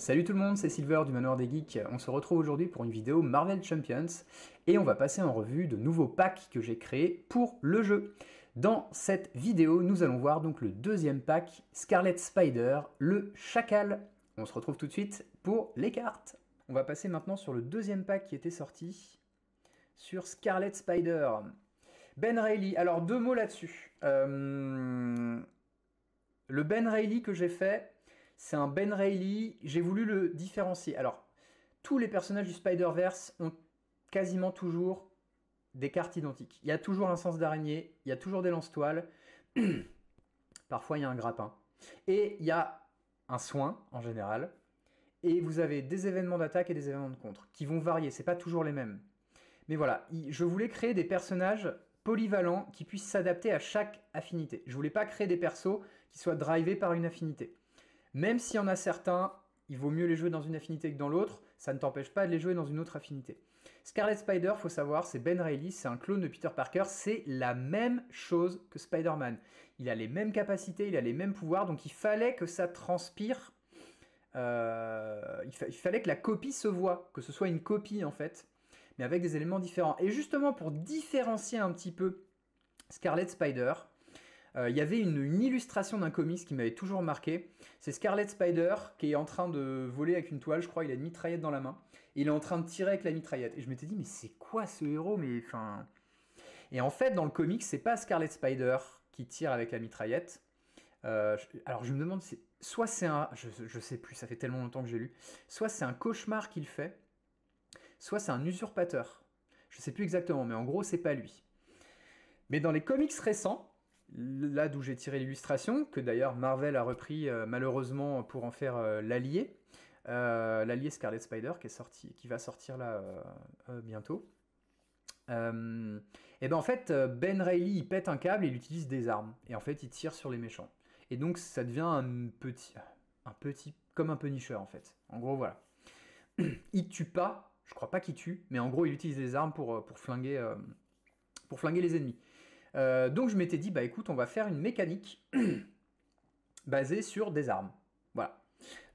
Salut tout le monde, c'est Silver du Manoir des Geeks. On se retrouve aujourd'hui pour une vidéo Marvel Champions et on va passer en revue de nouveaux packs que j'ai créés pour le jeu. Dans cette vidéo, nous allons voir donc le deuxième pack Scarlet Spider, le Chacal. On se retrouve tout de suite pour les cartes. On va passer maintenant sur le deuxième pack qui était sorti sur Scarlet Spider. Ben Reilly, alors deux mots là-dessus. Le Ben Reilly que j'ai fait, c'est un Ben Reilly, j'ai voulu le différencier. Alors, tous les personnages du Spider-Verse ont quasiment toujours des cartes identiques. Il y a toujours un sens d'araignée, il y a toujours des lance-toiles, parfois il y a un grappin. Et il y a un soin, en général, et vous avez des événements d'attaque et des événements de contre, qui vont varier, c'est pas toujours les mêmes. Mais voilà, je voulais créer des personnages polyvalents qui puissent s'adapter à chaque affinité. Je voulais pas créer des persos qui soient drivés par une affinité. Même s'il y en a certains, il vaut mieux les jouer dans une affinité que dans l'autre, ça ne t'empêche pas de les jouer dans une autre affinité. Scarlet Spider, faut savoir, c'est Ben Reilly, c'est un clone de Peter Parker, c'est la même chose que Spider-Man. Il a les mêmes capacités, il a les mêmes pouvoirs, donc il fallait que ça transpire, il fallait que la copie se voie, que ce soit une copie en fait, mais avec des éléments différents. Et justement, pour différencier un petit peu Scarlet Spider, il y avait une illustration d'un comics qui m'avait toujours marqué. C'est Scarlet Spider qui est en train de voler avec une toile, je crois, il a une mitraillette dans la main. Et il est en train de tirer avec la mitraillette. Et je m'étais dit, mais c'est quoi ce héros? Et en fait, dans le comics, c'est pas Scarlet Spider qui tire avec la mitraillette. Alors je me demande, soit c'est un... Je sais plus, ça fait tellement longtemps que j'ai lu. Soit c'est un cauchemar qu'il fait, soit c'est un usurpateur. Je sais plus exactement, mais en gros, c'est pas lui. Mais dans les comics récents, là d'où j'ai tiré l'illustration, que d'ailleurs Marvel a repris malheureusement pour en faire l'allié Scarlet Spider qui va sortir là bientôt. Et ben en fait Ben Reilly il pète un câble et il utilise des armes et en fait il tire sur les méchants et donc ça devient un petit comme un Punisher en fait. En gros voilà, il tue pas, je crois pas qu'il tue, mais en gros il utilise des armes pour flinguer les ennemis. Donc je m'étais dit, bah écoute, on va faire une mécanique basée sur des armes. Voilà.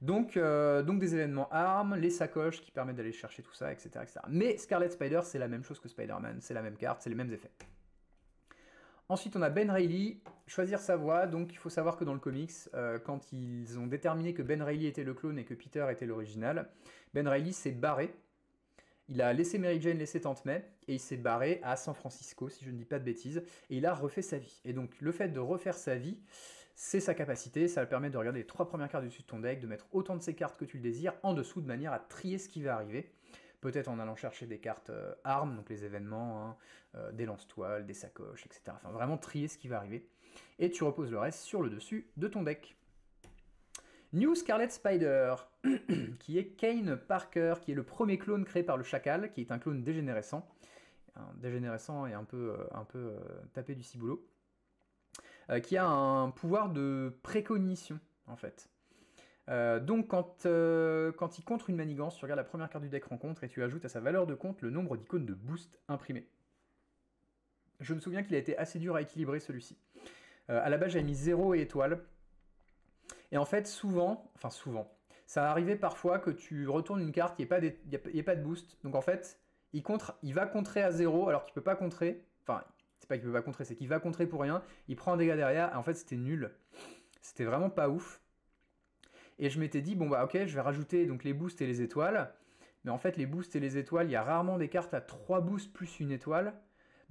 Donc des événements armes, les sacoches qui permettent d'aller chercher tout ça, etc., etc. Mais Scarlet Spider, c'est la même chose que Spider-Man, c'est la même carte, c'est les mêmes effets. Ensuite, on a Ben Reilly, choisir sa voie. Donc il faut savoir que dans le comics, quand ils ont déterminé que Ben Reilly était le clone et que Peter était l'original, Ben Reilly s'est barré. Il a laissé Mary Jane, laissé Tante May, et il s'est barré à San Francisco, si je ne dis pas de bêtises, et il a refait sa vie. Et donc, le fait de refaire sa vie, c'est sa capacité, ça permet de regarder les 3 premières cartes dessus de ton deck, de mettre autant de ces cartes que tu le désires en dessous, de manière à trier ce qui va arriver. Peut-être en allant chercher des cartes armes, donc les événements, des lance-toiles, des sacoches, etc. Enfin, vraiment trier ce qui va arriver. Et tu reposes le reste sur le dessus de ton deck. New Scarlet Spider, qui est Kane Parker, qui est le premier clone créé par le Chacal, qui est un clone dégénérescent. Un dégénérescent et un peu tapé du ciboulot. Qui a un pouvoir de précognition, en fait. Donc quand il contre une manigance, tu regardes la première carte du deck rencontre et tu ajoutes à sa valeur de compte le nombre d'icônes de boost imprimées. Je me souviens qu'il a été assez dur à équilibrer celui-ci. À la base, j'avais mis 0 et étoile. Et en fait, souvent, ça arrivait parfois que tu retournes une carte, il n'y a pas de boost. Donc en fait, il va contrer à 0 alors qu'il peut pas contrer. Enfin, c'est pas qu'il peut pas contrer, c'est qu'il va contrer pour rien. Il prend un dégât derrière, et en fait, c'était nul. C'était vraiment pas ouf. Et je m'étais dit, bon bah ok, je vais rajouter donc les boosts et les étoiles. Mais en fait, les boosts et les étoiles, il y a rarement des cartes à 3 boosts plus une étoile.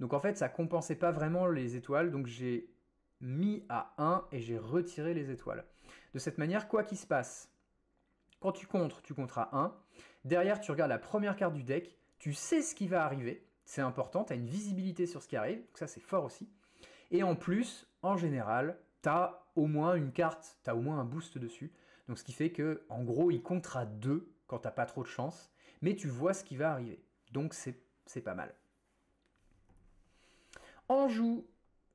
Donc en fait, ça compensait pas vraiment les étoiles. Donc j'ai mis à 1 et j'ai retiré les étoiles. De cette manière, quoi qu'il se passe, quand tu contres à 1. Derrière, tu regardes la première carte du deck, tu sais ce qui va arriver, c'est important, tu as une visibilité sur ce qui arrive, donc ça c'est fort aussi. Et en plus, en général, tu as au moins une carte, tu as au moins un boost dessus, donc ce qui fait que, en gros, il contre à 2 quand t'as pas trop de chance, mais tu vois ce qui va arriver, donc c'est pas mal. En joue,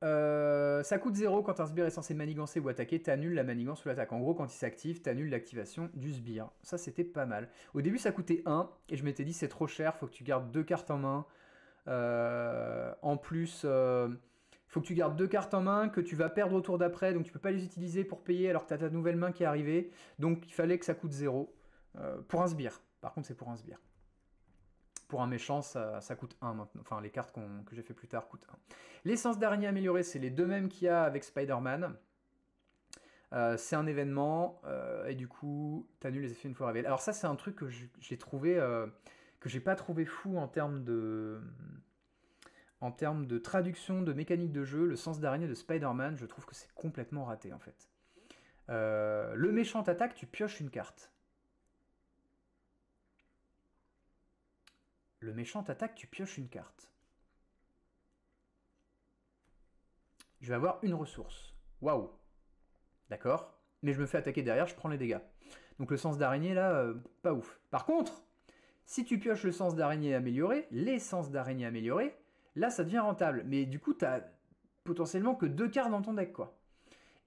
ça coûte 0 quand un sbire est censé manigancer ou attaquer, t'annules la manigance ou l'attaque. En gros, quand il s'active, t'annules l'activation du sbire. Ça, c'était pas mal. Au début, ça coûtait 1, et je m'étais dit, c'est trop cher, faut que tu gardes 2 cartes en main. En plus, faut que tu gardes 2 cartes en main que tu vas perdre au tour d'après, donc tu peux pas les utiliser pour payer alors que t'as ta nouvelle main qui est arrivée. Donc, il fallait que ça coûte 0. Pour un sbire. Par contre, c'est pour un sbire. Pour un méchant, ça coûte 1 maintenant. Enfin, les cartes que j'ai fait plus tard coûtent 1. L'essence d'araignée améliorée, c'est les deux mêmes qu'il y a avec Spider-Man. C'est un événement, et du coup, t'annules les effets une fois révélés. Alors ça, c'est un truc que j'ai trouvé, que j'ai pas trouvé fou en termes de traduction, de mécanique de jeu. Le sens d'araignée de Spider-Man, je trouve que c'est complètement raté, en fait. Le méchant attaque, tu pioches une carte. Le méchant attaque, tu pioches une carte. Je vais avoir une ressource. Waouh. D'accord. Mais je me fais attaquer derrière, je prends les dégâts. Donc le sens d'araignée, là, pas ouf. Par contre, si tu pioches le sens d'araignée amélioré, l'essence d'araignée améliorée, là, ça devient rentable. Mais du coup, t'as potentiellement que 2 cartes dans ton deck, quoi.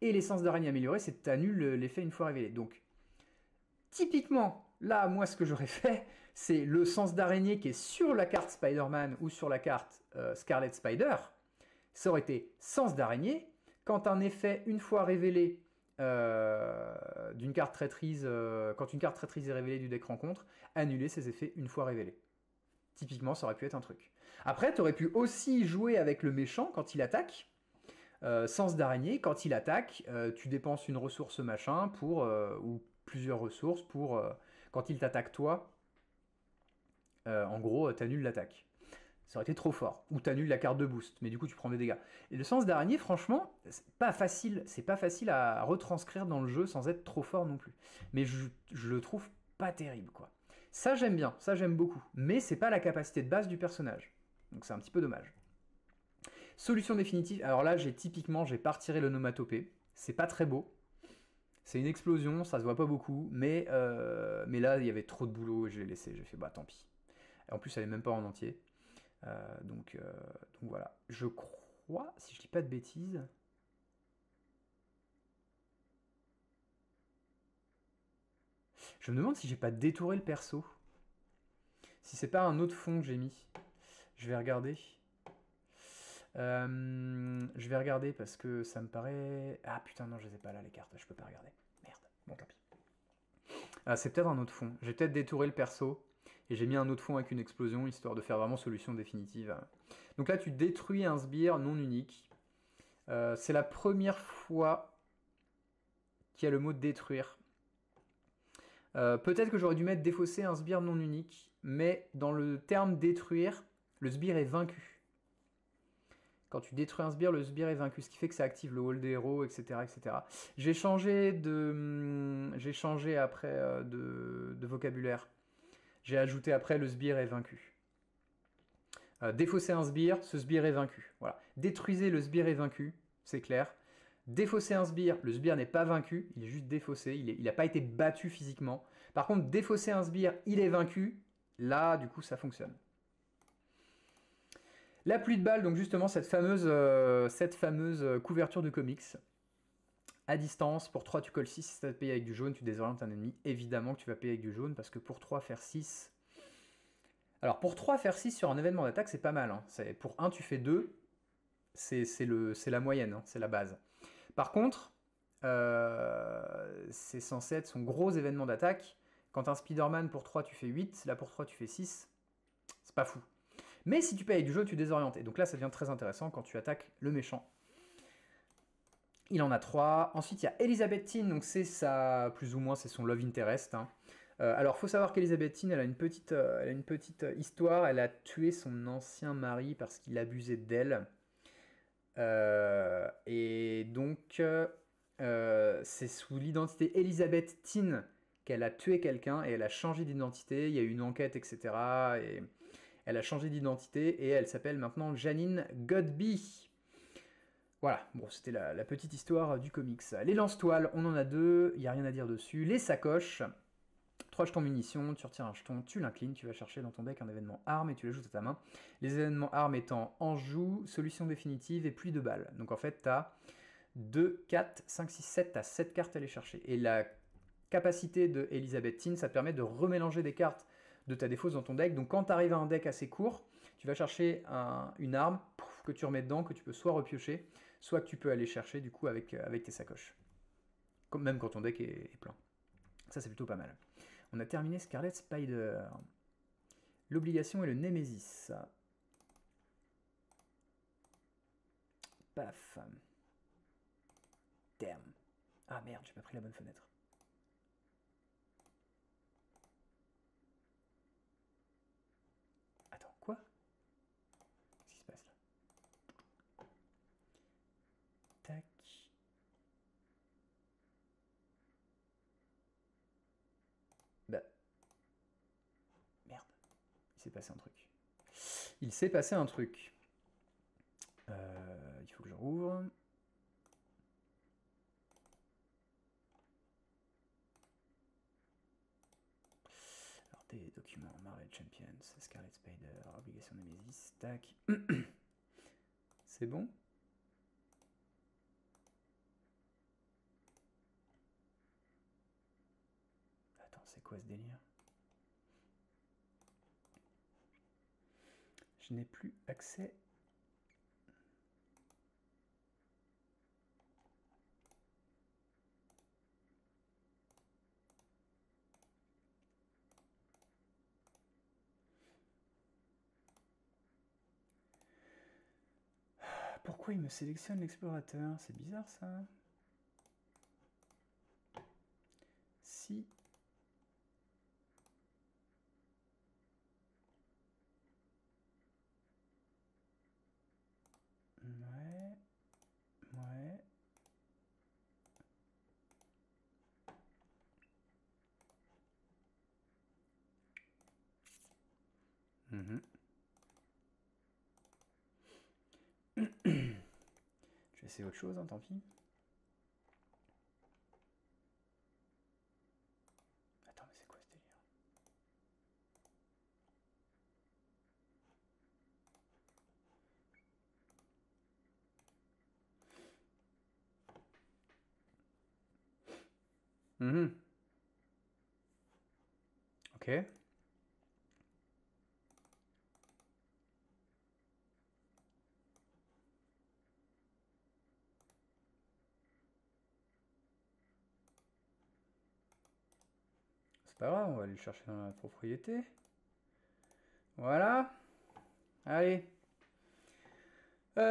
Et l'essence d'araignée améliorée, c'est que t'annules l'effet une fois révélé. Donc, typiquement, là, moi, ce que j'aurais fait, c'est le sens d'araignée qui est sur la carte Spider-Man ou sur la carte Scarlet Spider. Ça aurait été sens d'araignée. Quand un effet, une fois révélé, d'une carte traîtrise, quand une carte traîtrise est révélée du deck rencontre, annuler ses effets une fois révélés. Typiquement, ça aurait pu être un truc. Après, tu aurais pu aussi jouer avec le méchant quand il attaque. Sens d'araignée, quand il attaque, tu dépenses une ressource machin pour, ou plusieurs ressources pour, quand il t'attaque toi, en gros, t'annules l'attaque. Ça aurait été trop fort. Ou t'annules la carte de boost, mais du coup tu prends des dégâts. Et le sens d'araignée, franchement, c'est pas facile à retranscrire dans le jeu sans être trop fort non plus. Mais je le trouve pas terrible, quoi. Ça j'aime bien, ça j'aime beaucoup. Mais c'est pas la capacité de base du personnage. Donc c'est un petit peu dommage. Solution définitive, alors là j'ai pas retiré l'onomatopée. C'est pas très beau. C'est une explosion, ça se voit pas beaucoup, mais là il y avait trop de boulot et je l'ai laissé, j'ai fait bah tant pis. Et en plus elle est même pas en entier. Donc voilà. Je crois, si je dis pas de bêtises, je me demande si j'ai pas détouré le perso. Si c'est pas un autre fond que j'ai mis. Je vais regarder. Je vais regarder parce que ça me paraît... Ah putain non, je les ai pas là les cartes, je peux pas regarder. Merde, bon tant pis. C'est peut-être un autre fond. J'ai peut-être détouré le perso. Et j'ai mis un autre fond avec une explosion, histoire de faire vraiment solution définitive. Donc là, tu détruis un sbire non unique. C'est la première fois qu'il y a le mot détruire. Peut-être que j'aurais dû mettre défausser un sbire non unique, mais dans le terme détruire, le sbire est vaincu. Quand tu détruis un sbire, le sbire est vaincu, ce qui fait que ça active le hall des héros, etc. etc. J'ai changé après de vocabulaire. J'ai ajouté après le sbire est vaincu. Défausser un sbire, ce sbire est vaincu. Voilà. Détruisez le sbire est vaincu, c'est clair. Défausser un sbire, le sbire n'est pas vaincu, il est juste défaussé, il n'a pas été battu physiquement. Par contre, défausser un sbire, il est vaincu, là, du coup, ça fonctionne. La pluie de balles, donc justement, cette fameuse couverture de comics. À distance, pour 3, tu colles 6, si tu as payé avec du jaune, tu désorientes un ennemi. Évidemment que tu vas payer avec du jaune, parce que pour 3, faire 6... Alors, pour 3, faire 6 sur un événement d'attaque, c'est pas mal. Hein. Pour 1, tu fais 2, c'est la moyenne, hein, c'est la base. Par contre, c'est censé être son gros événement d'attaque. Quand un Spider-Man pour 3, tu fais 8, là pour 3, tu fais 6. C'est pas fou. Mais si tu payes avec du jeu, tu désorientes. Et donc là, ça devient très intéressant quand tu attaques le méchant. Il en a 3. Ensuite, il y a Elizabethine, donc c'est ça, plus ou moins, c'est son love interest. Hein. Alors, faut savoir qu'Elizabethine, elle a une petite histoire. Elle a tué son ancien mari parce qu'il abusait d'elle. Et donc, c'est sous l'identité Elizabeth Tin qu'elle a tué quelqu'un et elle a changé d'identité. Il y a eu une enquête, etc. Et elle a changé d'identité et elle s'appelle maintenant Janine Godby. Voilà, bon, c'était la petite histoire du comics. Les lance-toiles, on en a 2, il n'y a rien à dire dessus. Les sacoches, 3 jetons munitions, tu retires un jeton, tu l'inclines, tu vas chercher dans ton deck un événement arme et tu l'ajoutes à ta main. Les événements armes étant enjou, solution définitive et pluie de balles. Donc en fait, tu as 2, 4, 5, 6, 7, tu as 7 cartes à aller chercher. Et la capacité de Elizabeth Tin, ça te permet de remélanger des cartes de ta défausse dans ton deck. Donc quand tu arrives à un deck assez court, tu vas chercher une arme que tu remets dedans, que tu peux soit repiocher, soit que tu peux aller chercher du coup avec tes sacoches. Même quand ton deck est plein. Ça c'est plutôt pas mal. On a terminé Scarlet Spider. L'obligation et le Némésis. Paf. Damn. Ah merde, j'ai pas pris la bonne fenêtre. Attends, quoi? Qu'est-ce qui se passe là? Tac. Bah. Merde. Il s'est passé un truc. Il s'est passé un truc. Il faut que je rouvre. Alors, des documents, Marvel Champions, Scarlet Spider, obligation Nemesis, tac. C'est bon? Attends, c'est quoi ce délire? Je n'ai plus accès. Pourquoi il me sélectionne l'explorateur? C'est bizarre ça. Si. Ouais. Ouais. Je vais essayer autre chose, hein, tant pis. Attends, mais c'est quoi ce délire? Ok. C'est pas grave, on va aller le chercher dans la propriété. Voilà. Allez.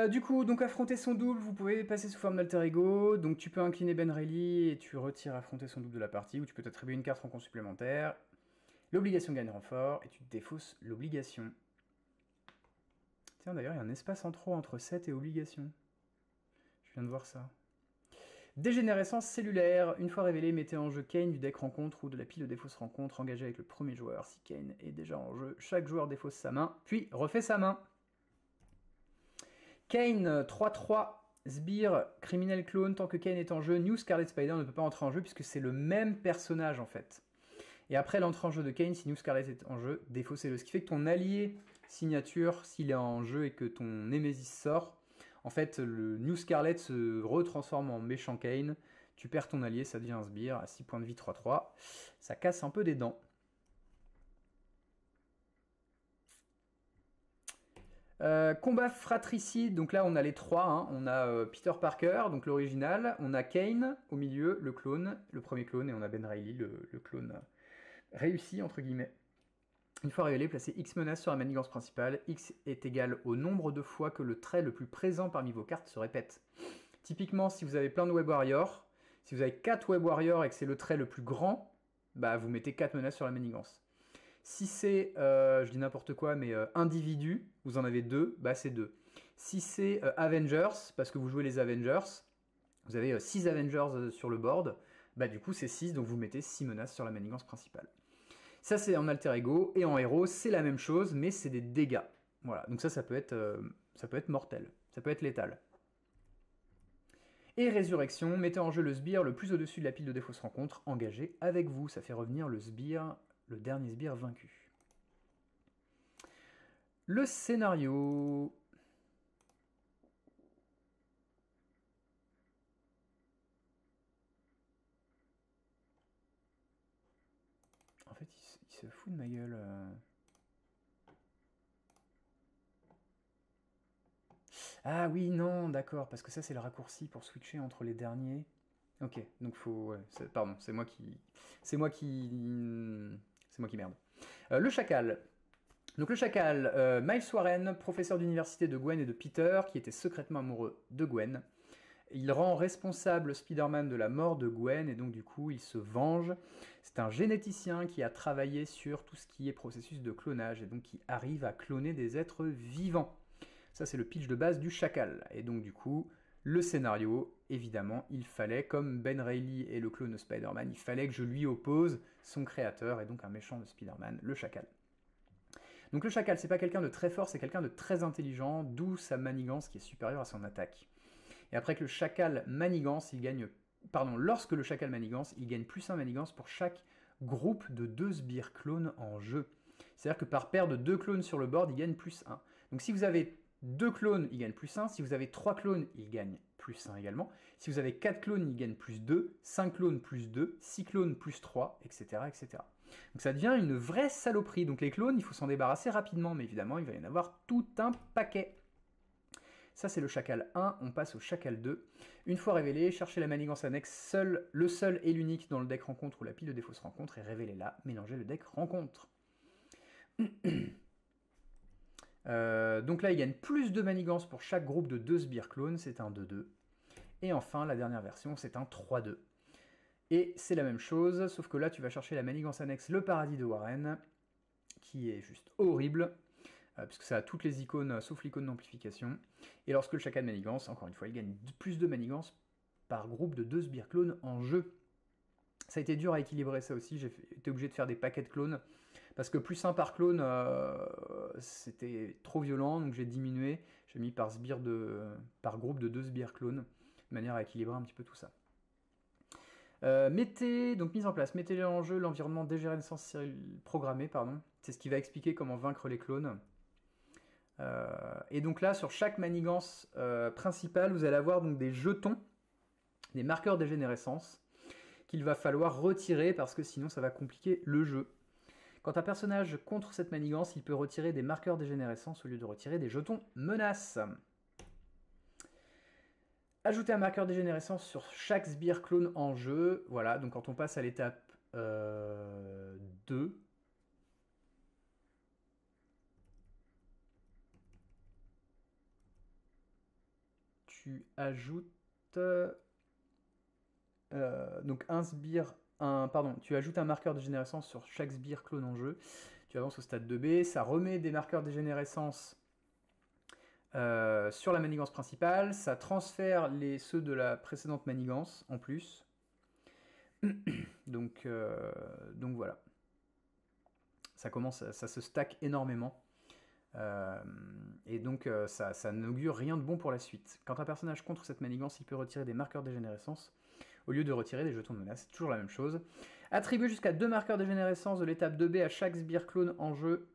Du coup, donc affronter son double, vous pouvez passer sous forme d'alter ego. Donc tu peux incliner Ben Reilly et tu retires affronter son double de la partie, ou tu peux t'attribuer une carte rencontre supplémentaire. L'obligation gagne renfort et tu défausses l'obligation. Tiens, d'ailleurs, il y a un espace en trop entre 7 et obligation. Je viens de voir ça. Dégénérescence cellulaire. Une fois révélé, mettez en jeu Kain du deck rencontre ou de la pile de défausse rencontre engagée avec le premier joueur. Si Kain est déjà en jeu, chaque joueur défausse sa main, puis refait sa main. Kain 3-3, sbire, criminel clone, tant que Kain est en jeu, New Scarlet Spider ne peut pas entrer en jeu puisque c'est le même personnage en fait. Et après l'entrée en jeu de Kain, si New Scarlet est en jeu, défaussez-le. Ce qui fait que ton allié signature, s'il est en jeu et que ton Nemesis sort, en fait le New Scarlet se retransforme en méchant Kain, tu perds ton allié, ça devient un sbire à 6 points de vie 3-3. Ça casse un peu des dents. Combat fratricide, donc là on a les trois, hein. On a Peter Parker, donc l'original, on a Kain au milieu, le clone, le premier clone, et on a Ben Reilly, le clone réussi entre guillemets. Une fois révélé, placez X menaces sur la manigance principale, X est égal au nombre de fois que le trait le plus présent parmi vos cartes se répète. Typiquement, si vous avez plein de Web Warriors, si vous avez 4 Web Warriors et que c'est le trait le plus grand, bah vous mettez 4 menaces sur la manigance. Si c'est, je dis n'importe quoi, mais individu, vous en avez 2, bah c'est 2. Si c'est Avengers, parce que vous jouez les Avengers, vous avez 6 Avengers sur le board, bah du coup c'est 6, donc vous mettez 6 menaces sur la manigance principale. Ça c'est en alter ego, et en héros c'est la même chose, mais c'est des dégâts. Voilà, donc ça peut être mortel, ça peut être létal. Et résurrection, mettez en jeu le sbire le plus au-dessus de la pile de défausse rencontre, engagé avec vous, ça fait revenir le sbire, le dernier sbire vaincu. Le scénario. En fait, il se fout de ma gueule. Ah oui, non, d'accord, parce que ça c'est le raccourci pour switcher entre les derniers. Ok, donc faut... ouais, pardon, c'est moi qui... C'est moi qui... C'est moi qui merde. Le chacal. Donc le chacal, Miles Warren, professeur d'université de Gwen et de Peter, qui était secrètement amoureux de Gwen. Il rend responsable Spider-Man de la mort de Gwen, et donc du coup il se venge. C'est un généticien qui a travaillé sur tout ce qui est processus de clonage, et donc qui arrive à cloner des êtres vivants. Ça c'est le pitch de base du chacal. Et donc du coup, le scénario, évidemment, il fallait, comme Ben Reilly est le clone de Spider-Man, il fallait que je lui oppose son créateur, et donc un méchant de Spider-Man, le chacal. Donc le chacal, c'est pas quelqu'un de très fort, c'est quelqu'un de très intelligent, d'où sa manigance qui est supérieure à son attaque. Et après que le chacal manigance, il gagne... Pardon, lorsque le chacal manigance, il gagne plus 1 manigance pour chaque groupe de 2 sbires clones en jeu. C'est-à-dire que par paire de 2 clones sur le board, il gagne plus 1. Donc si vous avez 2 clones, il gagne plus 1. Si vous avez 3 clones, il gagne plus 1 également. Si vous avez 4 clones, il gagne plus 2. 5 clones plus 2. 6 clones plus 3, etc., etc. Donc ça devient une vraie saloperie. Donc les clones, il faut s'en débarrasser rapidement, mais évidemment, il va y en avoir tout un paquet. Ça, c'est le chacal 1, on passe au chacal 2. Une fois révélé, cherchez la manigance annexe, le seul et l'unique dans le deck rencontre ou la pile de défausse rencontre, et révélez-la, mélangez le deck rencontre. Donc là, il gagne plus de manigance pour chaque groupe de 2 sbires clones, c'est un 2-2. Et enfin, la dernière version, c'est un 3-2. Et c'est la même chose, sauf que là, tu vas chercher la manigance annexe, le paradis de Warren, qui est juste horrible, puisque ça a toutes les icônes, sauf l'icône d'amplification. Et lorsque le chacal manigance, encore une fois, il gagne plus de manigance par groupe de 2 sbires clones en jeu. Ça a été dur à équilibrer ça aussi, j'ai été obligé de faire des paquets de clones, parce que plus 1 par clone, c'était trop violent, donc j'ai diminué, j'ai mis par groupe de 2 sbires clones, de manière à équilibrer un petit peu tout ça. Donc mise en place, mettez en jeu l'environnement dégénérescence programmé, pardon. C'est ce qui va expliquer comment vaincre les clones. Et donc là, sur chaque manigance principale, vous allez avoir donc des jetons, des marqueurs dégénérescence, qu'il va falloir retirer parce que sinon ça va compliquer le jeu. Quand un personnage contre cette manigance, il peut retirer des marqueurs dégénérescence au lieu de retirer des jetons menaces. Ajouter un marqueur dégénérescence sur chaque sbire clone en jeu. Voilà, donc quand on passe à l'étape 2, tu ajoutes donc un sbire, tu ajoutes un marqueur de dégénérescence sur chaque sbire clone en jeu. Tu avances au stade 2B, ça remet des marqueurs de dégénérescence sur la manigance principale, ça transfère ceux de la précédente manigance en plus. donc voilà. Ça se stack énormément. Et donc ça n'augure rien de bon pour la suite. Quand un personnage contre cette manigance, il peut retirer des marqueurs de dégénérescence au lieu de retirer des jetons de menace. C'est toujours la même chose. Attribuer jusqu'à 2 marqueurs de dégénérescence de l'étape 2B à chaque sbire clone en jeu.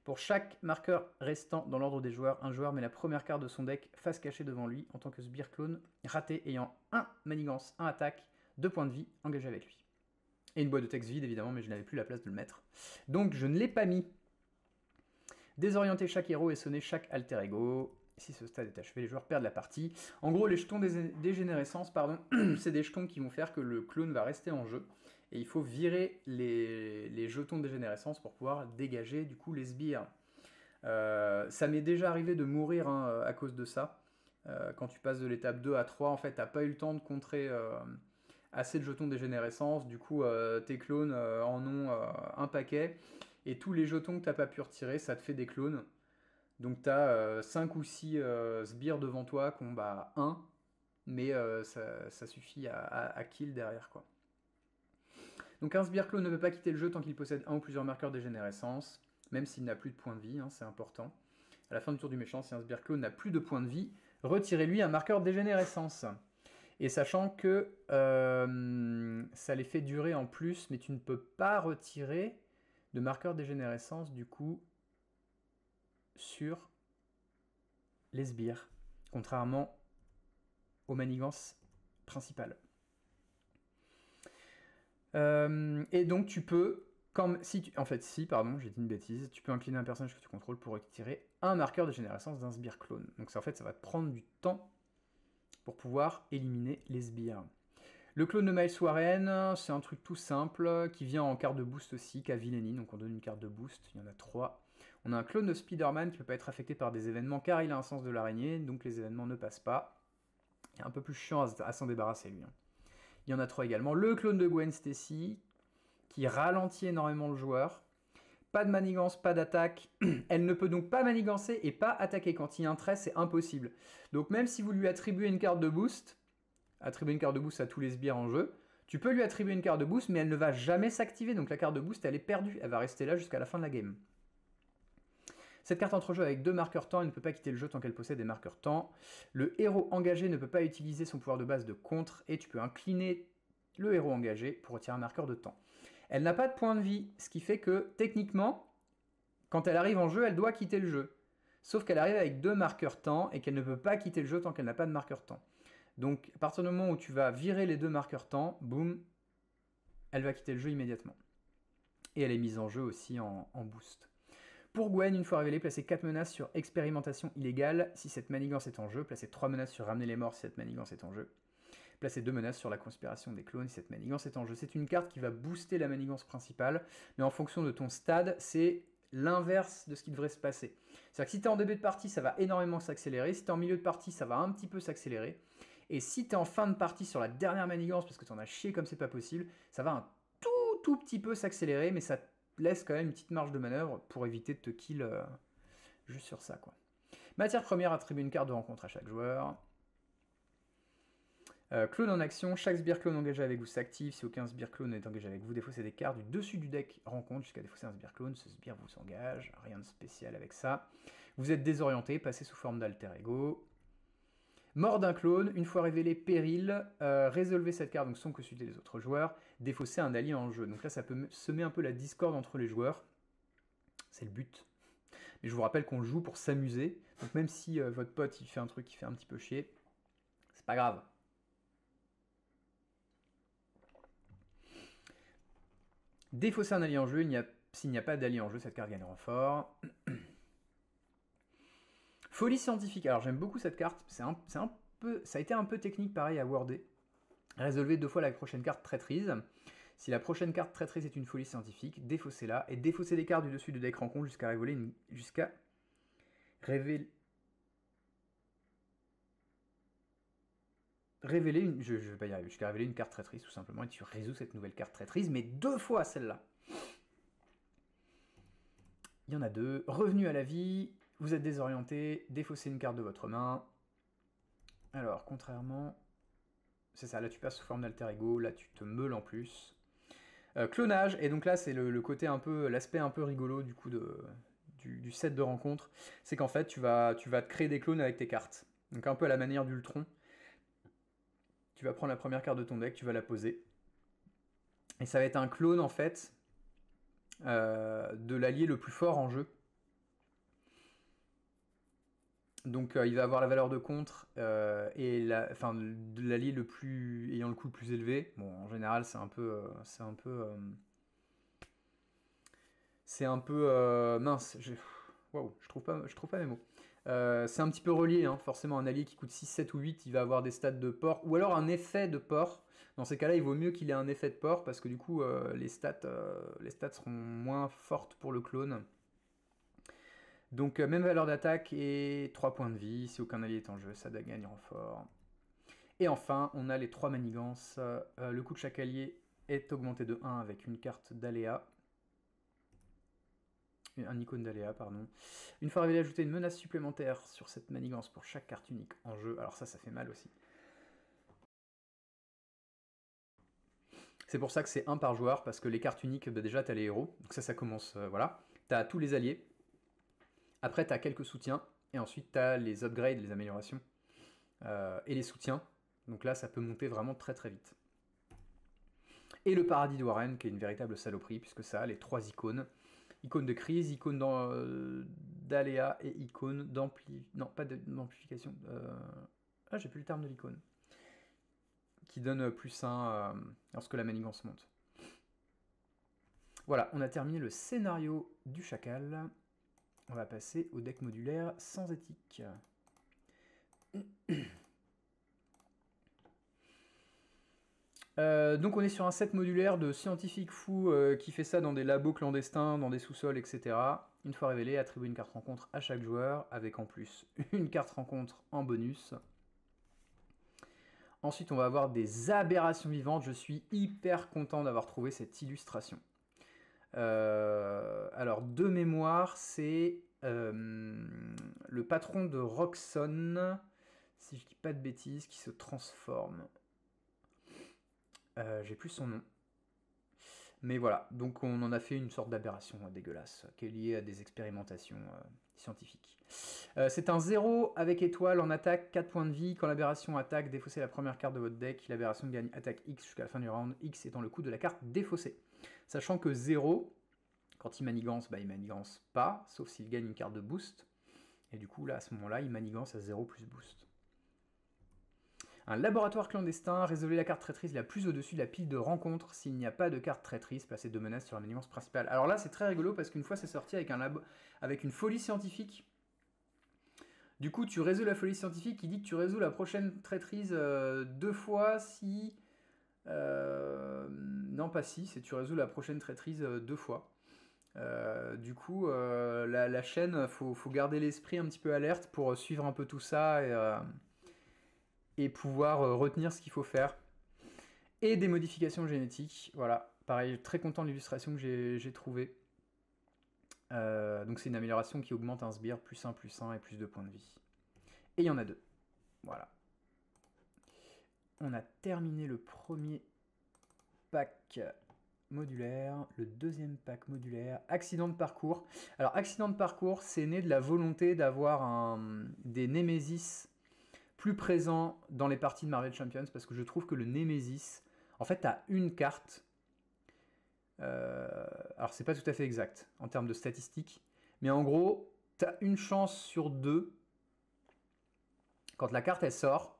Pour chaque marqueur restant dans l'ordre des joueurs, un joueur met la première carte de son deck face cachée devant lui en tant que sbire clone raté ayant 1 manigance, 1 attaque, 2 points de vie engagés avec lui. Et une boîte de texte vide évidemment, mais je n'avais plus la place de le mettre. Donc je ne l'ai pas mis. Désorienter chaque héros et sonner chaque alter ego. Si ce stade est achevé, les joueurs perdent la partie. En gros, les jetons dégénérescence, c'est des jetons qui vont faire que le clone va rester en jeu. Et il faut virer les jetons de dégénérescence pour pouvoir dégager du coup les sbires. Ça m'est déjà arrivé de mourir à cause de ça. Quand tu passes de l'étape 2 à 3, en fait, t'as pas eu le temps de contrer assez de jetons de dégénérescence. Du coup, tes clones en ont un paquet. Et tous les jetons que t'as pas pu retirer, ça te fait des clones. Donc t'as 5 ou 6 sbires devant toi qui ont 1, mais ça suffit à kill derrière, quoi. Donc un sbire clone ne peut pas quitter le jeu tant qu'il possède un ou plusieurs marqueurs de dégénérescence, même s'il n'a plus de points de vie, c'est important. À la fin du tour du méchant, si un sbire clone n'a plus de points de vie, retirez-lui un marqueur de dégénérescence. Et sachant que ça les fait durer en plus, mais tu ne peux pas retirer de marqueur dégénérescence du coup sur les sbires, contrairement aux manigances principales. Et donc tu peux, j'ai dit une bêtise, tu peux incliner un personnage que tu contrôles pour retirer un marqueur de dégénérescence d'un sbire clone. Donc ça, en fait, ça va te prendre du temps pour pouvoir éliminer les sbires. Le clone de Miles Warren, c'est un truc tout simple, qui vient en carte de boost aussi, qu'à Villainy, donc on donne une carte de boost, il y en a 3. On a un clone de Spider-Man qui ne peut pas être affecté par des événements car il a un sens de l'araignée, donc les événements ne passent pas. Il est un peu plus chiant à s'en débarrasser lui. Il y en a 3 également. Le clone de Gwen Stacy, qui ralentit énormément le joueur. Pas de manigance, pas d'attaque. Elle ne peut donc pas manigancer et pas attaquer. Quand il y a un trait, c'est impossible. Donc même si vous lui attribuez une carte de boost, attribuer une carte de boost à tous les sbires en jeu, tu peux lui attribuer une carte de boost, mais elle ne va jamais s'activer. Donc la carte de boost, elle est perdue. Elle va rester là jusqu'à la fin de la game. Cette carte entre jeu avec 2 marqueurs temps, elle ne peut pas quitter le jeu tant qu'elle possède des marqueurs temps. Le héros engagé ne peut pas utiliser son pouvoir de base de contre, et tu peux incliner le héros engagé pour retirer un marqueur de temps. Elle n'a pas de point de vie, ce qui fait que, techniquement, quand elle arrive en jeu, elle doit quitter le jeu. Sauf qu'elle arrive avec 2 marqueurs temps, et qu'elle ne peut pas quitter le jeu tant qu'elle n'a pas de marqueur temps. Donc, à partir du moment où tu vas virer les 2 marqueurs temps, boum, elle va quitter le jeu immédiatement. Et elle est mise en jeu aussi en boost. Pour Gwen, une fois révélée, placez 4 menaces sur expérimentation illégale si cette manigance est en jeu. Placez 3 menaces sur ramener les morts si cette manigance est en jeu. Placez 2 menaces sur la conspiration des clones si cette manigance est en jeu. C'est une carte qui va booster la manigance principale, mais en fonction de ton stade, c'est l'inverse de ce qui devrait se passer. C'est-à-dire que si tu es en début de partie, ça va énormément s'accélérer. Si tu es en milieu de partie, ça va un petit peu s'accélérer. Et si tu es en fin de partie sur la dernière manigance, parce que tu en as chié comme c'est pas possible, ça va un tout petit peu s'accélérer, mais ça laisse quand même une petite marge de manœuvre pour éviter de te kill juste sur ça, quoi. Matière première, attribue une carte de rencontre à chaque joueur. Clone en action, chaque sbire clone engagé avec vous s'active. Si aucun sbire clone est engagé avec vous, défaussez des cartes du dessus du deck rencontre jusqu'à défausser un sbire clone. Ce sbire vous engage, rien de spécial avec ça. Vous êtes désorienté, passez sous forme d'alter ego. Mort d'un clone, une fois révélé péril, résolvez cette carte, donc sans consulter les autres joueurs, défausser un allié en jeu. Donc là, ça peut semer un peu la discorde entre les joueurs. C'est le but. Mais je vous rappelle qu'on joue pour s'amuser. Donc même si votre pote il fait un truc qui fait un petit peu chier, c'est pas grave. Défausser un allié en jeu, s'il n'y a pas d'allié en jeu, cette carte gagne renfort. Folie scientifique. Alors j'aime beaucoup cette carte. Ça a été un peu technique pareil à worder. Résolvez 2 fois la prochaine carte traîtrise. Si la prochaine carte traîtrise est une folie scientifique, défaussez-la et défaussez les cartes du dessus du deck rencontre jusqu'à révéler une. Je vais pas y arriver, jusqu'à révéler une carte traîtrise tout simplement, et tu résous cette nouvelle carte traîtrise, mais 2 fois celle-là. Il y en a 2. Revenu à la vie, vous êtes désorienté, défaussez une carte de votre main. Alors, contrairement... C'est ça, là tu passes sous forme d'alter ego, là tu te meules en plus. Clonage, et donc là c'est le côté un peu, l'aspect un peu rigolo du coup du set de rencontre, c'est qu'en fait tu vas te créer des clones avec tes cartes. Donc un peu à la manière d'Ultron. Tu vas prendre la première carte de ton deck, tu vas la poser. Et ça va être un clone en fait de l'allié le plus fort en jeu. Donc il va avoir la valeur de contre et de l'allié ayant le coût le plus élevé. Bon, en général, c'est un peu mince. Waouh, je trouve pas mes mots. C'est un petit peu relié, hein. Forcément, un allié qui coûte 6, 7 ou 8, il va avoir des stats de port, ou alors un effet de port. Dans ces cas-là, il vaut mieux qu'il ait un effet de port, parce que du coup, les stats seront moins fortes pour le clone. Donc même valeur d'attaque et 3 points de vie, si aucun allié est en jeu, ça gagne renfort. Et enfin, on a les 3 manigances. Le coût de chaque allié est augmenté de 1 avec une carte d'aléa. Un icône d'aléa, pardon. Une fois révélé, ajouter une menace supplémentaire sur cette manigance pour chaque carte unique en jeu. Alors ça fait mal aussi. C'est pour ça que c'est 1 par joueur, parce que les cartes uniques, bah déjà t'as les héros. Donc ça commence, voilà. T'as tous les alliés. Après, tu as quelques soutiens, et ensuite, tu as les upgrades, les améliorations, et les soutiens. Donc là, ça peut monter vraiment très très vite. Et le paradis de Warren, qui est une véritable saloperie, puisque ça a les 3 icônes. Icône de crise, icône d'aléa, et icône d'ampli... Non, pas d'amplification. Ah, j'ai plus le terme de l'icône. Qui donne plus 1 lorsque la manigance monte. Voilà, on a terminé le scénario du chacal. On va passer au deck modulaire sans éthique. Donc on est sur un set modulaire de scientifiques fous qui fait ça dans des labos clandestins, dans des sous-sols, etc. Une fois révélé, attribuez une carte rencontre à chaque joueur, avec en plus une carte rencontre en bonus. Ensuite, on va avoir des aberrations vivantes. Je suis hyper content d'avoir trouvé cette illustration. Alors, de mémoire, c'est le patron de Roxxon, si je dis pas de bêtises, qui se transforme. J'ai plus son nom. Mais voilà, donc on en a fait une sorte d'aberration dégueulasse, qui est liée à des expérimentations scientifiques. C'est un 0 avec étoile en attaque, 4 points de vie. Quand l'aberration attaque, défaussez la première carte de votre deck. L'aberration gagne attaque X jusqu'à la fin du round, X étant le coût de la carte défaussée. Sachant que 0, quand il manigance, bah, il manigance pas, sauf s'il gagne une carte de boost. Et du coup, là, à ce moment-là, il manigance à 0 plus boost. Un laboratoire clandestin, résolvez la carte traîtrise la plus au-dessus de la pile de rencontres. S'il n'y a pas de carte traîtrise, placez 2 menaces sur la manigance principale. Alors là, c'est très rigolo parce qu'une fois, c'est sorti avec une folie scientifique. Du coup, tu résous la folie scientifique qui dit que tu résous la prochaine traîtrise 2 fois si... non, pas si, c'est tu résous la prochaine traîtrise 2 fois. Du coup, la chaîne, faut garder l'esprit un petit peu alerte pour suivre un peu tout ça et pouvoir retenir ce qu'il faut faire. Et des modifications génétiques, voilà. Pareil, très content de l'illustration que j'ai trouvée. Donc c'est une amélioration qui augmente un sbire, plus 1 et plus 2 points de vie. Et il y en a 2. Voilà. On a terminé le premier pack modulaire, le deuxième pack modulaire, accident de parcours. Alors accident de parcours, c'est né de la volonté d'avoir des Némésis plus présents dans les parties de Marvel Champions, parce que je trouve que le Némésis, en fait, t'as une carte. Alors c'est pas tout à fait exact en termes de statistiques, mais en gros, t'as une chance sur 2 quand la carte elle sort,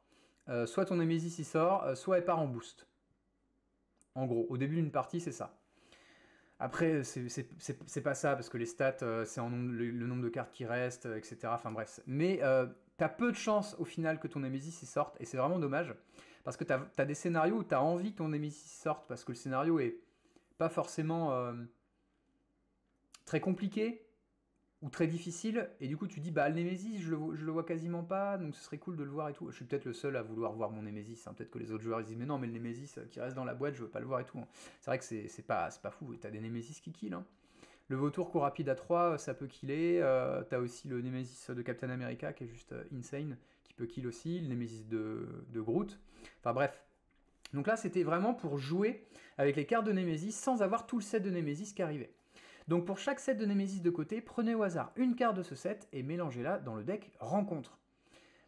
soit ton Némésis il sort, soit elle part en boost. En gros, au début d'une partie, c'est ça. Après, c'est pas ça, parce que les stats, c'est le nombre de cartes qui restent, etc. Enfin bref. Mais t'as peu de chances au final que ton Némésis il sorte, et c'est vraiment dommage. Parce que t'as des scénarios où t'as envie que ton Némésis sorte, parce que le scénario est pas forcément très compliqué, ou très difficile, et du coup tu dis bah le Némésis je le vois quasiment pas, donc ce serait cool de le voir et tout. Je suis peut-être le seul à vouloir voir mon Némésis, hein. Peut-être que les autres joueurs ils disent mais non, mais le Némésis qui reste dans la boîte je veux pas le voir et tout, hein. C'est vrai que c'est pas fou, t'as des Némésis qui kill, hein. Le vautour coup rapide à 3 ça peut killer, t'as aussi le Némésis de Captain America qui est juste insane, qui peut kill aussi, le Némésis de Groot, enfin bref. Donc là c'était vraiment pour jouer avec les cartes de Némésis sans avoir tout le set de Némésis qui arrivait. Donc pour chaque set de Némésis de côté, prenez au hasard une carte de ce set et mélangez-la dans le deck rencontre.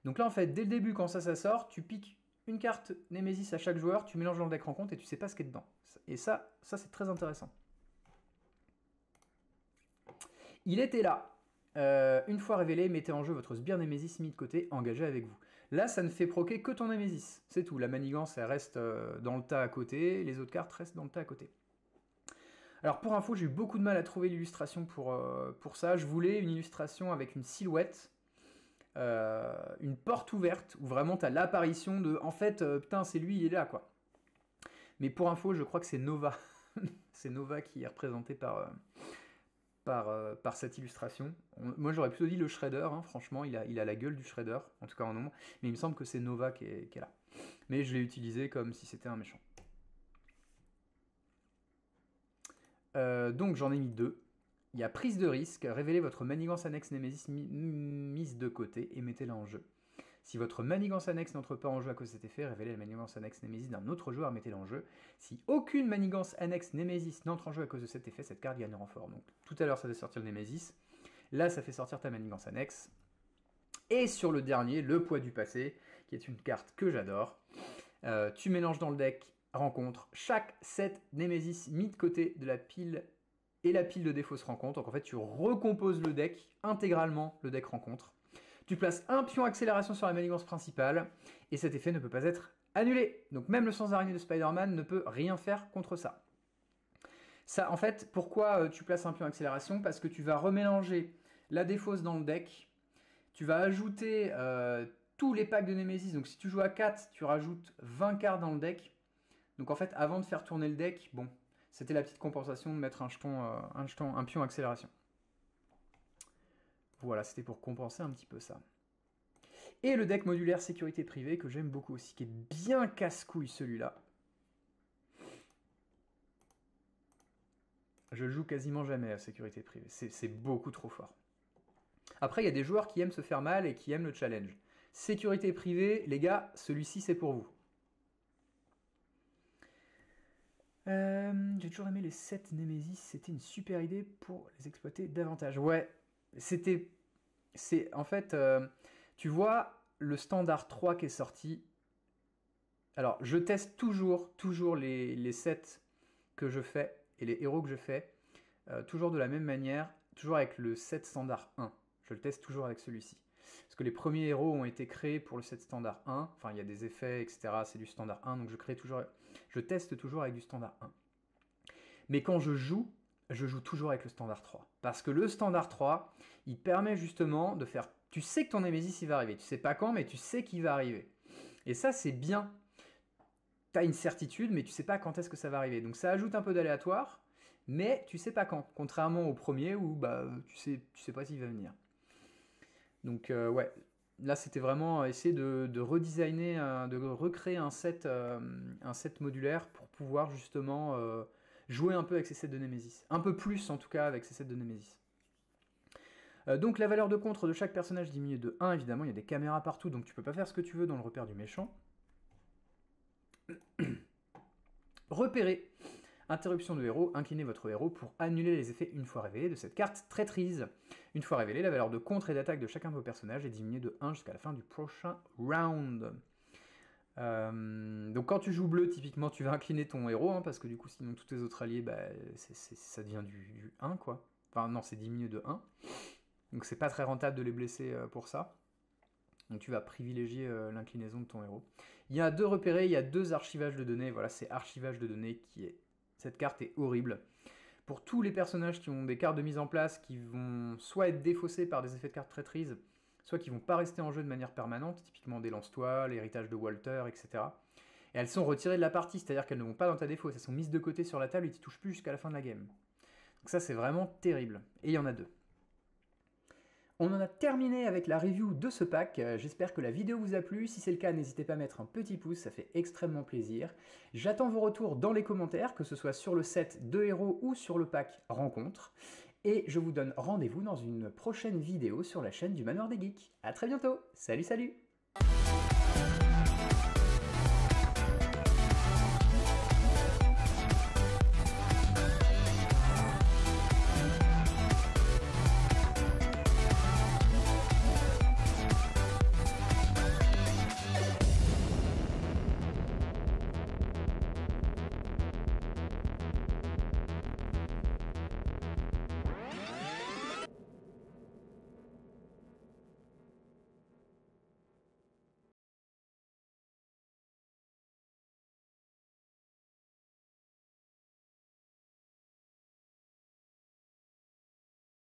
Donc là en fait, dès le début quand ça sort, tu piques une carte Némésis à chaque joueur, tu mélanges dans le deck rencontre et tu sais pas ce qu'il y a dedans. Et ça c'est très intéressant. Il était là. Une fois révélé, mettez en jeu votre sbire Némésis mis de côté, engagé avec vous. Là, ça ne fait proquer que ton Némésis. C'est tout. La manigance, elle reste dans le tas à côté, les autres cartes restent dans le tas à côté. Alors pour info, j'ai eu beaucoup de mal à trouver l'illustration pour ça. Je voulais une illustration avec une silhouette, une porte ouverte, où vraiment tu as l'apparition de... En fait, putain, c'est lui, il est là, quoi. Mais pour info, je crois que c'est Nova. C'est Nova qui est représenté par cette illustration. Moi, j'aurais plutôt dit le Shredder, hein, franchement, il a la gueule du Shredder, en tout cas en nombre. Mais il me semble que c'est Nova qui est là. Mais je l'ai utilisé comme si c'était un méchant. Donc j'en ai mis 2. Il y a prise de risque, révélez votre manigance annexe Némésis mise de côté et mettez-la en jeu. Si votre manigance annexe n'entre pas en jeu à cause de cet effet, révélez la manigance annexe Némésis d'un autre joueur et mettez-la en jeu. Si aucune manigance annexe Némésis n'entre en jeu à cause de cet effet, cette carte gagne en renfort. Donc tout à l'heure ça fait sortir le Némésis, là ça fait sortir ta manigance annexe. Et sur le dernier, le poids du passé, qui est une carte que j'adore. Tu mélanges dans le deck rencontre chaque set Némésis mis de côté de la pile et la pile de défausse rencontre. Donc en fait, tu recomposes le deck intégralement, le deck rencontre. Tu places un pion accélération sur la manigance principale et cet effet ne peut pas être annulé. Donc même le sens d'araignée de Spider-Man ne peut rien faire contre ça. Ça, en fait, pourquoi tu places un pion accélération? Parce que tu vas remélanger la défausse dans le deck. Tu vas ajouter tous les packs de Némésis. Donc si tu joues à 4, tu rajoutes 20 cartes dans le deck. Donc en fait, avant de faire tourner le deck, bon, c'était la petite compensation de mettre un pion accélération. Voilà, c'était pour compenser un petit peu ça. Et le deck modulaire sécurité privée, que j'aime beaucoup aussi, qui est bien casse-couille celui-là. Je le joue quasiment jamais à sécurité privée, c'est beaucoup trop fort. Après, il y a des joueurs qui aiment se faire mal et qui aiment le challenge. Sécurité privée, les gars, celui-ci c'est pour vous. J'ai toujours aimé les 7 Nemesis, c'était une super idée pour les exploiter davantage. Ouais, en fait, tu vois, le standard 3 qui est sorti. Alors, je teste toujours les sets que je fais et les héros que je fais, toujours de la même manière, toujours avec le set standard 1. Je le teste toujours avec celui-ci. Parce que les premiers héros ont été créés pour le set standard 1. Enfin, il y a des effets, etc. C'est du standard 1, donc je teste toujours avec du standard 1. Mais quand je joue toujours avec le standard 3. Parce que le standard 3, il permet justement de faire... Tu sais que ton Nemesis, il va arriver. Tu sais pas quand, mais tu sais qu'il va arriver. Et ça, c'est bien. Tu as une certitude, mais tu sais pas quand est-ce que ça va arriver. Donc ça ajoute un peu d'aléatoire, mais tu sais pas quand. Contrairement au premier où bah, tu sais pas s'il va venir. Donc ouais, là c'était vraiment essayer de redesigner, de recréer un set modulaire pour pouvoir justement jouer un peu avec ces sets de Nemesis. Un peu plus en tout cas avec ces sets de Nemesis. Donc la valeur de contre de chaque personnage diminue de 1, évidemment, il y a des caméras partout, donc tu peux pas faire ce que tu veux dans le repère du méchant. Repérer. Interruption de héros, inclinez votre héros pour annuler les effets une fois révélés de cette carte traîtrise. Une fois révélée, la valeur de contre et d'attaque de chacun de vos personnages est diminuée de 1 jusqu'à la fin du prochain round. Donc quand tu joues bleu, typiquement tu vas incliner ton héros, hein, parce que du coup sinon tous tes autres alliés, bah, ça devient du 1 quoi. Enfin non, c'est diminué de 1. Donc c'est pas très rentable de les blesser pour ça. Donc tu vas privilégier l'inclinaison de ton héros. Il y a 2 repérés, il y a 2 archivages de données. Voilà, c'est archivage de données qui est... Cette carte est horrible. Pour tous les personnages qui ont des cartes de mise en place qui vont soit être défaussés par des effets de carte traîtrise, soit qui vont pas rester en jeu de manière permanente, typiquement des lance-toiles, l'héritage de Walter, etc. Et elles sont retirées de la partie, c'est-à-dire qu'elles ne vont pas dans ta défausse, elles sont mises de côté sur la table et tu touches plus jusqu'à la fin de la game. Donc ça c'est vraiment terrible. Et il y en a 2. On en a terminé avec la review de ce pack, j'espère que la vidéo vous a plu, si c'est le cas n'hésitez pas à mettre un petit pouce, ça fait extrêmement plaisir. J'attends vos retours dans les commentaires, que ce soit sur le set de héros ou sur le pack rencontre, et je vous donne rendez-vous dans une prochaine vidéo sur la chaîne du Manoir des Geeks. A très bientôt, salut salut!